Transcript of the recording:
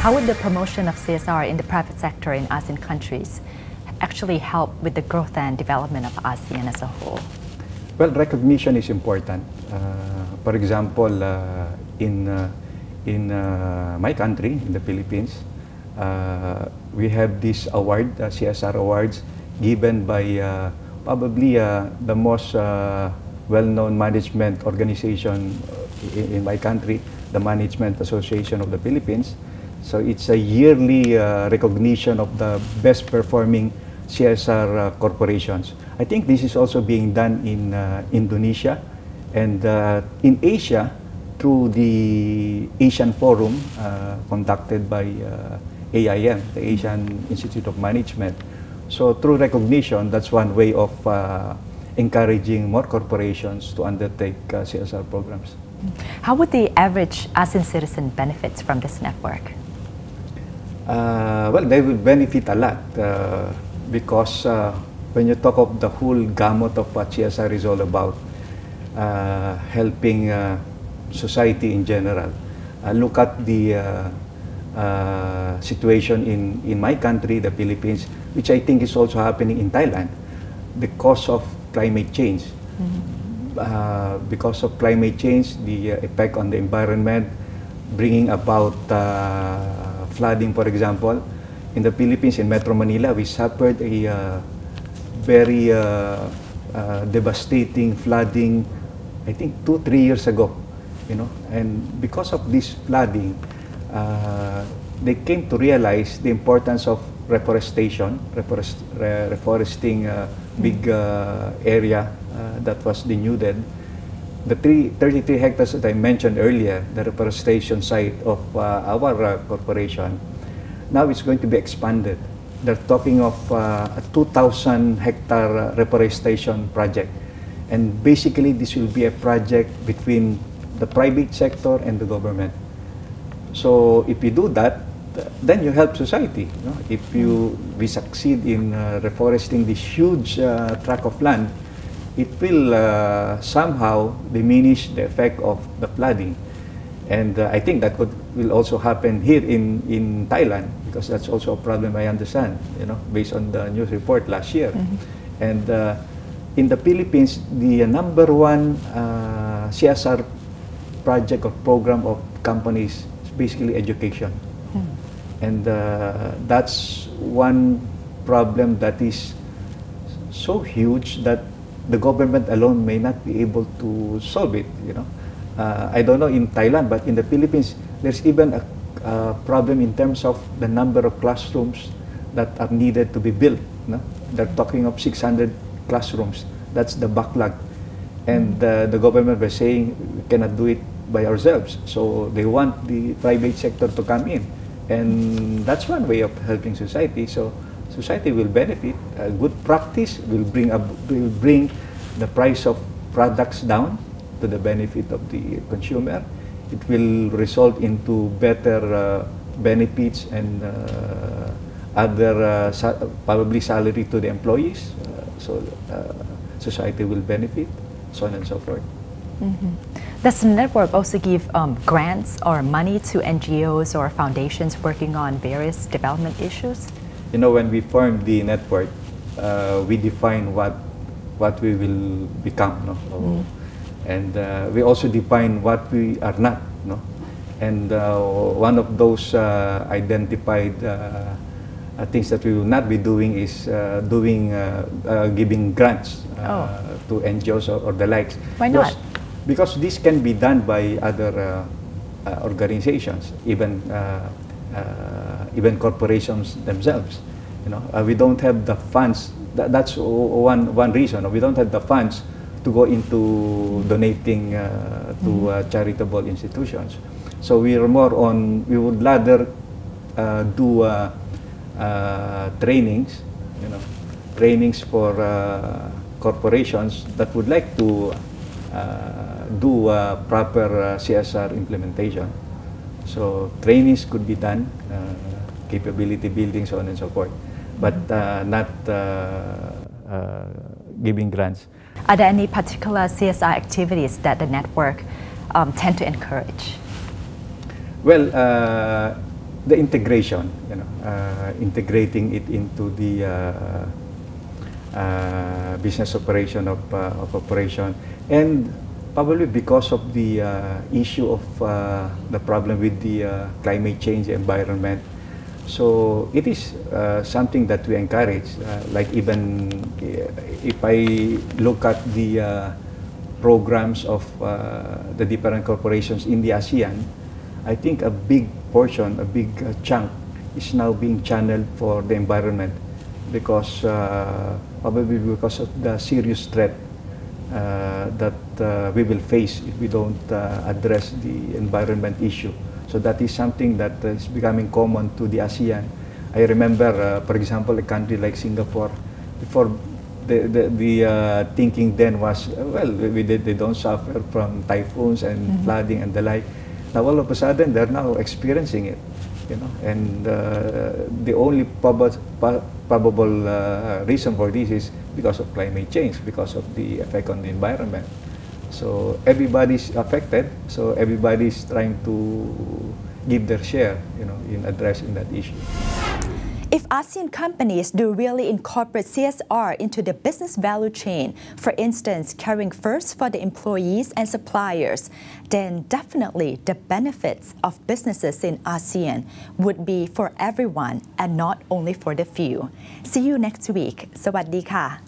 How would the promotion of CSR in the private sector in ASEAN countries actually help with the growth and development of ASEAN as a whole? Well, recognition is important. For example, in my country, in the Philippines, we have this award, CSR awards, given by probably the most well-known management organization in my country, the Management Association of the Philippines. So it's a yearly recognition of the best performing CSR corporations. I think this is also being done in Indonesia and in Asia through the Asian Forum conducted by AIM, the Asian Institute of Management. So through recognition, that's one way of encouraging more corporations to undertake CSR programs. How would the average ASEAN citizen benefit from this network? Well, they will benefit a lot because when you talk of the whole gamut of what CSR is all about, helping society in general. Look at the situation in my country, the Philippines, which I think is also happening in Thailand, because of climate change. Because of climate change, the effect on the environment, bringing about flooding, for example. In the Philippines, in Metro Manila, we suffered a very devastating flooding, I think 2-3 years ago, you know. And because of this flooding, they came to realize the importance of reforestation, reforesting big area that was denuded. The 33 hectares that I mentioned earlier, the reforestation site of our corporation, now it's going to be expanded. They're talking of a 2,000 hectare reforestation project. And basically, this will be a project between the private sector and the government. So if you do that, then you help society. You know? If we succeed in reforesting this huge tract of land, it will somehow diminish the effect of the flooding. And I think that will also happen here in Thailand, because that's also a problem, I understand, you know, based on the news report last year. And in the Philippines, the #1 CSR project or program of companies is basically education. And that's one problem that is so huge that the government alone may not be able to solve it, you know. I don't know in Thailand, but in the Philippines, there's even a problem in terms of the number of classrooms that are needed to be built. No? They're talking of 600 classrooms. That's the backlog. And the government was saying we cannot do it by ourselves. So they want the private sector to come in. And that's one way of helping society. So society will benefit. Good practice will bring the price of products down to the benefit of the consumer. It will result into better benefits and other probably salary to the employees. So society will benefit, so on and so forth. Does the network also give grants or money to NGOs or foundations working on various development issues? You know, when we formed the network, we define what we will become, no? And we also define what we are not, no? And one of those identified things that we will not be doing is giving grants to NGOs or the likes. Why not? Because this can be done by other organizations, even corporations themselves. You know, we don't have the funds. That's one reason. We don't have the funds to go into donating to charitable institutions. So we are more on. We would rather do trainings, you know, trainings for corporations that would like to do proper CSR implementation. So trainings could be done, capability building, so on and so forth, but not giving grants. Are there any particular CSR activities that the network tend to encourage? Well, the integration, integrating it into the business operation of operation, and probably because of the issue of the problem with the climate change environment. So it is something that we encourage. Like even if I look at the programs of the different corporations in the ASEAN, I think a big portion, a big chunk is now being channeled for the environment because probably because of the serious threat that we will face if we don't address the environment issue. So that is something that is becoming common to the ASEAN. I remember, for example, a country like Singapore, before the thinking then was, well, they don't suffer from typhoons and flooding and the like. Now all of a sudden they're now experiencing it, and the only probable reason for this is because of climate change, because of the effect on the environment. So everybody's affected, so everybody's trying to give their share, in addressing that issue. If ASEAN companies do really incorporate CSR into the business value chain, for instance, caring first for the employees and suppliers, then definitely the benefits of businesses in ASEAN would be for everyone and not only for the few. See you next week. สวัสดีค่ะ